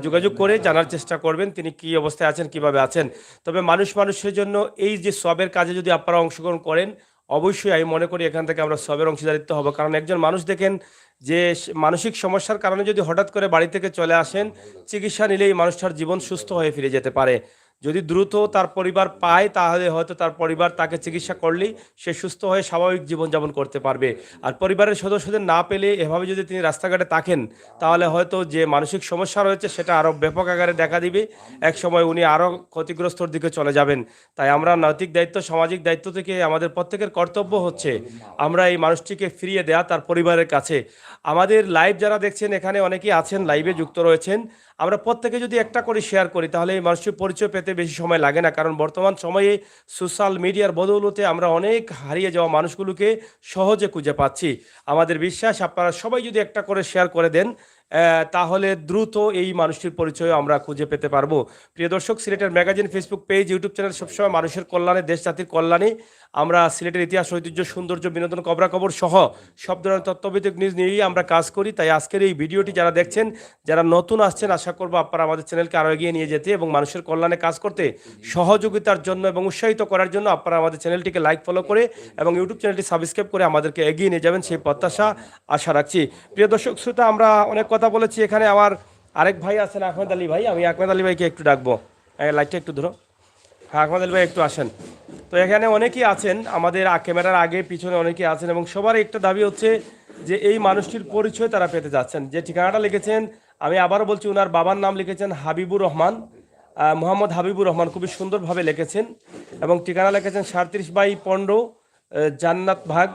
যোগাযোগ করে জানার চেষ্টা করবেন তিনি কী অবস্থায় আছেন, কিভাবে আছেন। তবে মানুষের জন্য এই যে সবের কাজে যদি আপনারা অংশগ্রহণ করেন, অবশ্যই আমি মনে করি এখান থেকে আমরা সবের অংশীদারিত্ব হব। কারণ একজন মানুষ দেখেন যে মানসিক সমস্যার কারণে যদি হঠাৎ করে বাড়ি থেকে চলে আসেন, চিকিৎসা নিলেই মানুষটার জীবন সুস্থ হয়ে ফিরে যেতে পারে। যদি দ্রুত তার পরিবার পায় তাহলে হয়তো তার পরিবার তাকে চিকিৎসা করলেই সে সুস্থ হয়ে স্বাভাবিক জীবনযাপন করতে পারবে। আর পরিবারের সদস্যদের না পেলে এভাবে যদি তিনি রাস্তাঘাটে থাকেন তাহলে হয়তো যে মানসিক সমস্যা রয়েছে সেটা আরও ব্যাপক আকারে দেখা দিবে। এক সময় উনি আরও ক্ষতিগ্রস্তর দিকে চলে যাবেন। তাই আমরা নৈতিক দায়িত্ব, সামাজিক দায়িত্ব থেকে আমাদের প্রত্যেকের কর্তব্য হচ্ছে আমরা এই মানুষটিকে ফিরিয়ে দেয়া তার পরিবারের কাছে। আমাদের লাইভ যারা দেখছেন এখানে অনেকেই আছেন, লাইভে যুক্ত রয়েছেন, আমরা প্রত্যেকে যদি একটা করে শেয়ার করি তাহলে এই মানুষটির পরিচয় পেতে বেশি সময় লাগে না। কারণ বর্তমান সময়ে সোশ্যাল মিডিয়ার বদৌলতে আমরা অনেক হারিয়ে যাওয়া মানুষগুলোকে সহজে খুঁজে পাচ্ছি। আমাদের বিশ্বাস আপনারা সবাই যদি একটা করে শেয়ার করে দেন তাহলে দ্রুত এই মানুষটির পরিচয় আমরা খুঁজে পেতে পারবো। প্রিয় দর্শক, সিলেটের magazine Facebook page, YouTube channel সবসময় মানুষের কল্যাণে, দেশ জাতির কল্যাণে। আমরা সিলেটের ইতিহাস, ঐতিহ্য, সৌন্দর্য, বিনোদন, খবরাখবর সহ সব ধরনের তথ্যভিত্তিক নিউজ নিয়েই আমরা কাজ করি। তাই আজকের এই ভিডিওটি যারা দেখছেন, যারা নতুন আসছেন, আশা করবো আপনারা আমাদের চ্যানেলকে আরও এগিয়ে নিয়ে যেতে এবং মানুষের কল্যাণে কাজ করতে সহযোগিতার জন্য এবং উৎসাহিত করার জন্য আপনারা আমাদের চ্যানেলটিকে লাইক, ফলো করে এবং ইউটিউব চ্যানেলটি সাবস্ক্রাইব করে আমাদেরকে এগিয়ে নিয়ে যাবেন সেই প্রত্যাশা আশা রাখছি। প্রিয় দর্শক শ্রোতা, আমরা অনেক কথা বলেছি। এখানে আমার আরেক ভাই আছেন, আহমেদ আলী ভাই। আমি আহমেদ আলী ভাইকে একটু ডাকবো। লাইটটা একটু ধরো। হ্যাঁ, আহমেদ আলী ভাই একটু আসেন। তো এখানে অনেকেই আছেন, আমাদের ক্যামেরার আগে পিছনে অনেকেই আছেন এবং সবার একটা দাবি হচ্ছে যে এই মানুষটির পরিচয় তারা পেতে যাচ্ছেন। যে ঠিকানাটা লিখেছেন, আমি আবারও বলছি, ওনার বাবার নাম লিখেছেন হাবিবুর রহমান, মোহাম্মদ হাবিবুর রহমান, খুবই সুন্দরভাবে লিখেছেন এবং ঠিকানা লিখেছেন 37/15 জান্নাত ভাগ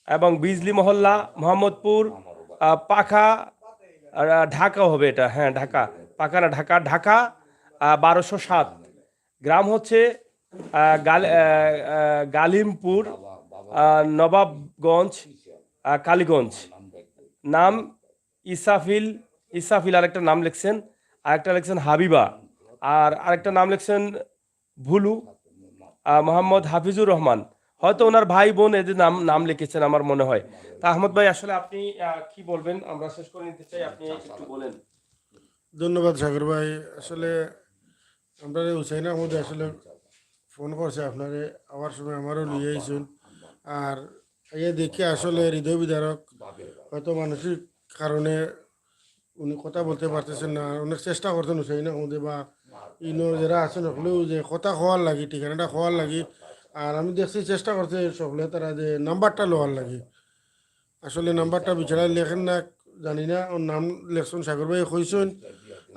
এবং বিজলি মহল্লা, মোহাম্মদপুর, পাখা, ঢাকা হবে এটা, হ্যাঁ ঢাকা, পাকা না ঢাকা, ঢাকা 1207। গ্রাম হচ্ছে গালিমপুর, নবাবগঞ্জ, কালীগঞ্জ। নাম ইসাফিল, ইসাফিল আরেকটা নাম লিখছেন, আরেকটা লিখছেন হাবিবা, আর আরেকটা নাম লিখছেন ভুলু, মোহাম্মদ হাফিজুর রহমান। হয়তো ওনার ভাই বোন এদের নাম নাম লিখেছেন আমার মনে হয়। তা আহমদ ভাই, আসলে আপনি কি বলবেন? আমরা শেষ করে নিতে চাই, আপনি একটু বলেন। ধন্যবাদ সাগর ভাই। আসলে আমরা হুসাইন আহমদ আসলে ফোন করছে আপনারে আবার সময় আমারও নিয়ে আইসুন। আর এই দেখে আসলে হৃদয় বিদারক, হয়তো মানসিক কারণে উনি কথা বলতে পারতেছেন না। অনেক চেষ্টা করতেন হুসাইন আহমদে বা ইনো যারা আছেন সকলেও যে কথা খোয়ার লাগি, ঠিকানাটা খোয়ার লাগি। আর আমি দেখছি চেষ্টা করছে সকলে তারা যে নাম্বারটা লোয়ার লাগি। আসলে নাম্বারটা বিচারা লেখেন না জানি না, ওর নাম লেখছেন সাগর ভাই কইসুন।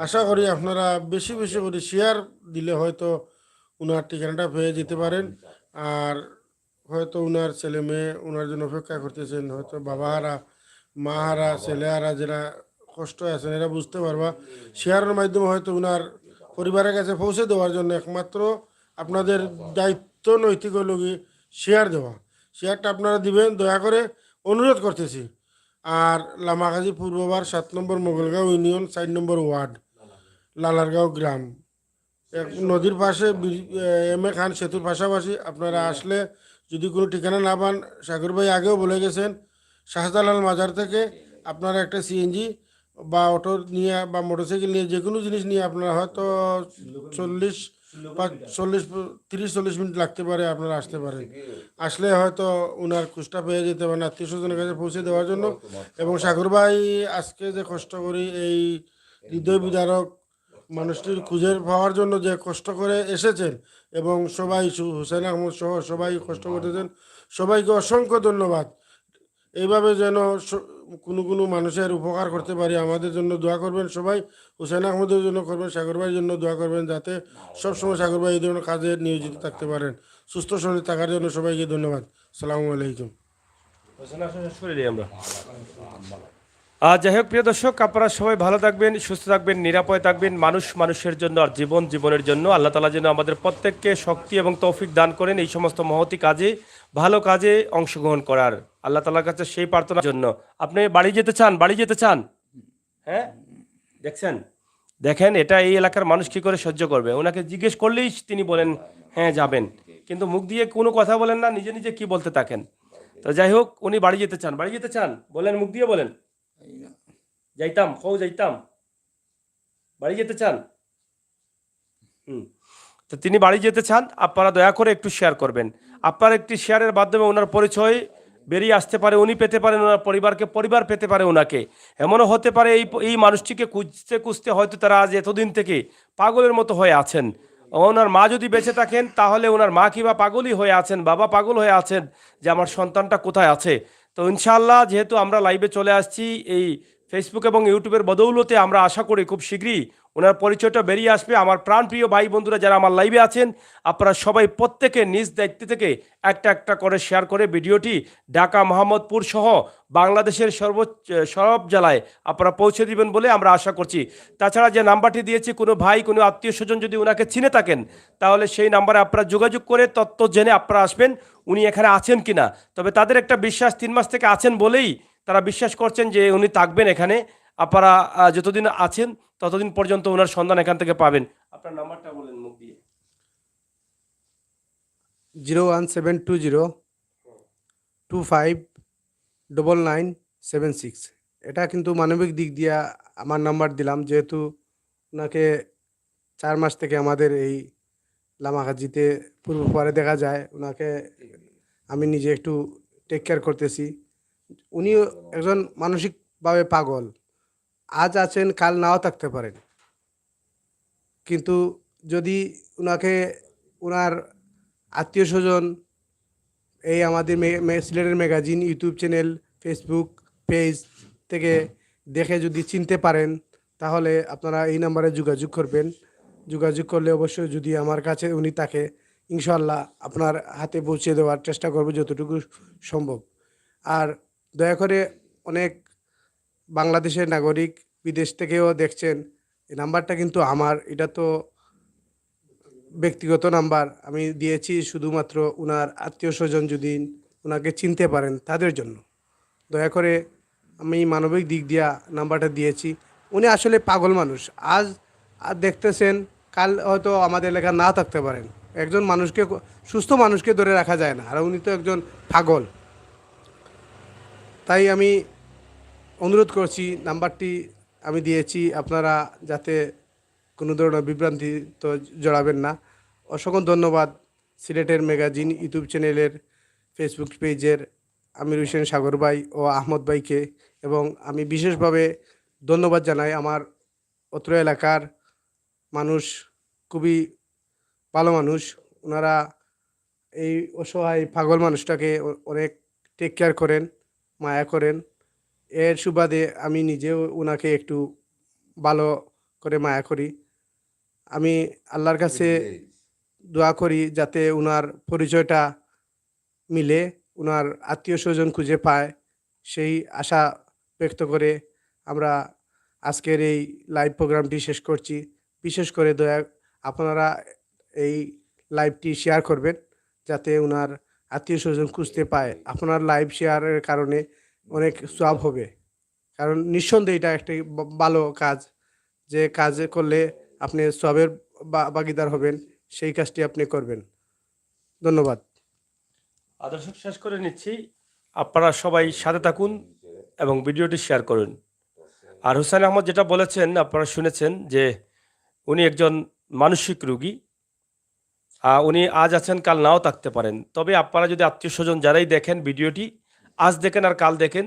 আশা করি আপনারা বেশি বেশি করে শেয়ার দিলে হয়তো উনার ঠিকানাটা পেয়ে যেতে পারেন। আর হয়তো উনার ছেলে মেয়ে উনার জন্য অপেক্ষা করতেছেন, হয়তো বাবাহারা, মাহারা, ছেলেহারা যারা কষ্ট আছেন এরা বুঝতে পারবা। শেয়ারের মাধ্যমে হয়তো উনার পরিবারের কাছে পৌঁছে দেওয়ার জন্য একমাত্র আপনাদের দায়িত্ব নৈতিক হলো কি শেয়ার দেওয়া। শেয়ারটা আপনারা দিবেন দয়া করে, অনুরোধ করতেছি। আর লামাকাজি পূর্ববার 7 নম্বর মোগলগাঁও ইউনিয়ন 4 নম্বর ওয়ার্ড, লালারগাঁও গ্রাম, এক নদীর পাশে এম এ খান সেতুর পাশাপাশি। আপনারা আসলে যদি কোনো ঠিকানা না পান, সাগর ভাই আগেও বলে গেছেন, শাহজালাল মাজার থেকে আপনারা একটা সিএনজি বা অটো নিয়ে বা মোটরসাইকেল নিয়ে যে কোনো জিনিস নিয়ে আপনারা হয়তো 30-40 মিনিট লাগতে পারে, আপনারা আসতে পারেন। আসলে হয়তো ওনার খুঁজটা পেয়ে যেতে পারেন আত্মীয় স্বজনের কাছে পৌঁছে দেওয়ার জন্য। এবং সাগর ভাই আজকে যে কষ্ট করি এই হৃদয় বিদারক মানুষটির খুঁজে পাওয়ার জন্য যে কষ্ট করে এসেছেন এবং সবাই হুসেন আহমদ সহ সবাই কষ্ট করতেছেন, সবাইকে অসংখ্য ধন্যবাদ। এইভাবে যেন কোনো কোনো মানুষের উপকার করতে পারি, আমাদের জন্য দোয়া করবেন সবাই। হুসেন আহমদের জন্য করবেন, সাগর ভাইয়ের জন্য দোয়া করবেন, যাতে সবসময় সাগর ভাই এই ধরনের কাজে নিয়োজিত থাকতে পারেন। সুস্থ শরীর থাকার জন্য সবাইকে ধন্যবাদ। আসসালামু আলাইকুম। যাই হোক, প্রিয় দর্শক, আপনারা সবাই ভালো থাকবেন, সুস্থ থাকবেন, নিরাপদে থাকবেন। মানুষ মানুষের জন্য আর জীবন জীবনের জন্য। আল্লাহ তাআলা যেন আমাদের প্রত্যেককে শক্তি এবং তৌফিক দান করেন এই সমস্ত মহতি কাজে, ভালো কাজে অংশগ্রহণ করার। আল্লাহ তাআলার কাছে সেই প্রার্থনার জন্য। আপনি বাড়ি যেতে চান? বাড়ি যেতে চান? হ্যাঁ, দেখছেন, দেখেন এটা এই এলাকার মানুষ কি করে সহ্য করবে। ওনাকে জিজ্ঞেস করলেই তিনি বলেন হ্যাঁ যাবেন, কিন্তু মুখ দিয়ে কোনো কথা বলেন না, নিজে নিজে কি বলতে থাকেন। তো যাই হোক, উনি বাড়ি যেতে চান। বাড়ি যেতে চান বলেন, মুখ দিয়ে বলেন। যাইতাম, যাইতাম। বাড়ি যেতে চান? তো তিনি বাড়ি যেতে চান, আপনারা দয়া করে একটু শেয়ার করবেন। আপনার একটি শেয়ারের মাধ্যমে ওনার পরিচয় বেরিয়ে আসতে পারে, উনি পেতে পারেন ওনার পরিবারকে, পরিবার পেতে পারে ওনাকে। এমনও হতে পারে এই মানুষটিকে খুঁজতে খুঁজতে হয়তো তারা আজ এতদিন থেকে পাগলের মতো হয়ে আছেন। ওনার মা যদি বেঁচে থাকেন তাহলে ওনার মা কিংবা পাগলই হয়ে আছেন, বাবা পাগল হয়ে আছেন যে আমার সন্তানটা কোথায় আছে। তো ইনশাআল্লাহ যেহেতু আমরা লাইভে চলে আসছি এই ফেসবুক এবং ইউটিউবের বদৌলতে, আমরা আশা করি খুব শীঘ্রই ওনার পরিচয়টা বেরিয়ে আসবে। আমার প্রাণপ্রিয় ভাই বন্ধুরা যারা আমার লাইভে আছেন, আপনারা সবাই প্রত্যেকে নিজ দায়িত্ব থেকে একটা একটা করে শেয়ার করে ভিডিওটি ঢাকা, মোহাম্মদপুর সহ বাংলাদেশের সব জেলায় আপনারা পৌঁছে দিবেন বলে আমরা আশা করছি। তাছাড়া যে নাম্বারটি দিয়েছি, কোনো ভাই কোনো আত্মীয় স্বজন যদি ওনাকে চিনে থাকেন তাহলে সেই নাম্বারে আপনারা যোগাযোগ করে তথ্য জেনে আপনারা আসবেন উনি এখানে আছেন কিনা। তবে তাদের একটা বিশ্বাস, 3 মাস থেকে আছেন বলেই তারা বিশ্বাস করছেন যে উনি থাকবেন এখানে। আপনারা যতদিন আছেন ততদিন পর্যন্ত ওনার সন্ধান এখান থেকে পাবেন। আপনার নাম্বারটা বলেন মুখ দিয়ে। 0172025999976। এটা কিন্তু মানবিক দিক দিয়া আমার নাম্বার দিলাম, যেহেতু ওনাকে 4 মাস থেকে আমাদের এই লামাগাজিতে পূর্ব পারে দেখা যায়। ওনাকে আমি নিজে একটু টেক কেয়ার করতেছি। উনি একজন মানসিকভাবে পাগল, আজ আছেন কাল নাও থাকতে পারেন। কিন্তু যদি ওনাকে ওনার আত্মীয় স্বজন এই আমাদের সিলেটের magazine, YouTube channel, Facebook page থেকে দেখে যদি চিনতে পারেন তাহলে আপনারা এই নাম্বারে যোগাযোগ করবেন। যোগাযোগ করলে অবশ্যই যদি আমার কাছে উনি থাকে, ইনশাল্লাহ আপনার হাতে পৌঁছে দেওয়ার চেষ্টা করব যতটুকু সম্ভব। আর দয়া করে অনেক বাংলাদেশের নাগরিক বিদেশ থেকেও দেখছেন, এই নাম্বারটা কিন্তু আমার, এটা তো ব্যক্তিগত নাম্বার আমি দিয়েছি শুধুমাত্র ওনার আত্মীয় স্বজন যদি ওনাকে চিনতে পারেন তাদের জন্য। দয়া করে আমি মানবিক দিক দিয়া নাম্বারটা দিয়েছি। উনি আসলে পাগল মানুষ, আজ আর দেখতেছেন কাল হয়তো আমাদের এলাকা না থাকতে পারেন। একজন মানুষকে, সুস্থ মানুষকে ধরে রাখা যায় না, আর উনি তো একজন পাগল। তাই আমি অনুরোধ করছি, নাম্বারটি আমি দিয়েছি, আপনারা যাতে কোনো ধরনের বিভ্রান্তি তো জড়াবেন না। অসংখ্য ধন্যবাদ সিলেটের ম্যাগাজিন ইউটিউব চ্যানেলের, ফেসবুক পেজের আমির হোসেন সাগর ভাই ও আহমদ ভাইকে, এবং আমি বিশেষভাবে ধন্যবাদ জানাই আমার অত্র এলাকার মানুষ, খুবই ভালো মানুষ। ওনারা এই অসহায় পাগল মানুষটাকে অনেক টেক কেয়ার করেন, মায়া করেন। এর সুবাদে আমি নিজেও ওনাকে একটু ভালো করে মায়া করি। আমি আল্লাহর কাছে দোয়া করি যাতে ওনার পরিচয়টা মিলে, ওনার আত্মীয় স্বজন খুঁজে পায়, সেই আশা ব্যক্ত করে আমরা আজকের এই লাইভ প্রোগ্রামটি শেষ করছি। বিশেষ করে আপনারা এই লাইভটি শেয়ার করবেন যাতে ওনার আত্মীয় স্বজন খুঁজতে পায়। আপনার লাইভ শেয়ারের কারণে অনেক সওয়াব হবে, কারণ নিঃসন্দেহে এটা একটি ভালো কাজ, যে কাজ করলে আপনি সওয়াবের ভাগীদার হবেন, সেই কাজটি আপনি করবেন। ধন্যবাদ। আদর্শ শেষ করে নিচ্ছি, আপনারা সবাই সাথে থাকুন এবং ভিডিওটি শেয়ার করুন। আর হুসাইন আহমদ যেটা বলেছেন আপনারা শুনেছেন যে উনি একজন মানসিক রোগী। উনি আজ আছেন কাল নাও থাকতে পারেন। তবে আপনারা যদি আত্মীয় স্বজন যারাই দেখেন ভিডিওটি, আজ দেখেন আর কাল দেখেন,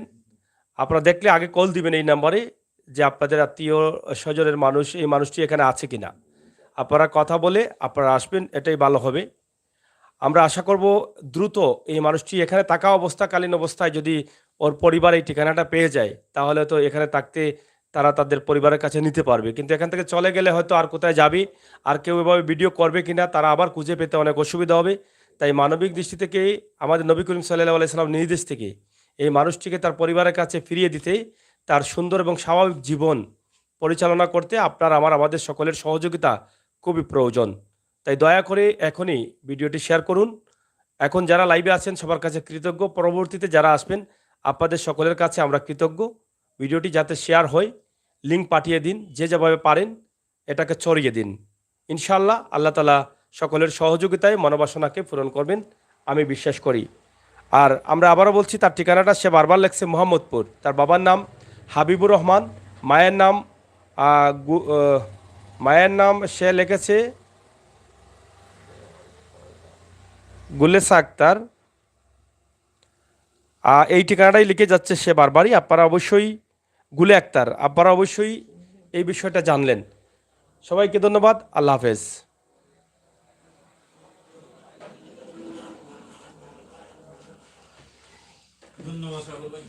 আপনারা দেখলে আগে কল দিবেন এই নাম্বারে যে আপনাদের আত্মীয় স্বজনের মানুষ, এই মানুষটি এখানে আছে কিনা। আপনারা কথা বলে আপনারা আসবেন, এটাই ভালো হবে। আমরা আশা করব দ্রুত এই মানুষটি এখানে থাকা অবস্থাকালীন অবস্থায় যদি ওর পরিবার এই ঠিকানাটা পেয়ে যায় তাহলে তো এখানে থাকতে তারা তাদের পরিবারের কাছে নিতে পারবে। কিন্তু এখান থেকে চলে গেলে হয়তো আর কোথায় যাবে, আর কেউ এভাবে ভিডিও করবে কিনা তারা আবার খুঁজে পেতে অনেক অসুবিধা হবে। তাই মানবিক দৃষ্টি থেকে আমাদের নবী করিম সাল্লাল্লাহু আলাইহি সাল্লাম নির্দেশ থেকে এই মানুষটিকে তার পরিবারের কাছে ফিরিয়ে দিতে, তার সুন্দর এবং স্বাভাবিক জীবন পরিচালনা করতে আমাদের সকলের সহযোগিতা খুবই প্রয়োজন। তাই দয়া করে এখনই ভিডিওটি শেয়ার করুন। এখন যারা লাইভে আছেন সবার কাছে কৃতজ্ঞ, পরবর্তীতে যারা আসবেন আপনাদের সকলের কাছে আমরা কৃতজ্ঞ। ভিডিওটি যাতে শেয়ার হয়, লিঙ্ক পাঠিয়ে দিন, যে যেভাবে পারেন এটাকে ছড়িয়ে দিন। ইনশাআল্লাহ আল্লাহ তাআলা সকলের সহযোগিতায় মনোবাসনাকে পূরণ করবেন আমি বিশ্বাস করি। আর আমরা আবারও বলছি, তার ঠিকানাটা সে বারবার লেখছে মোহাম্মদপুর। তার বাবার নাম হাবিবুর রহমান, মায়ের নাম সে লিখেছে গুলেসা আক্তার, এই ঠিকানাটাই লিখে যাচ্ছে সে বারবারই। আপনারা অবশ্যই গুলে আক্তার, আপনারা অবশ্যই এই বিষয়টা জানলেন। সবাইকে ধন্যবাদ, আল্লাহ হাফেজ। ধন্যবাদ সাগর ভাই।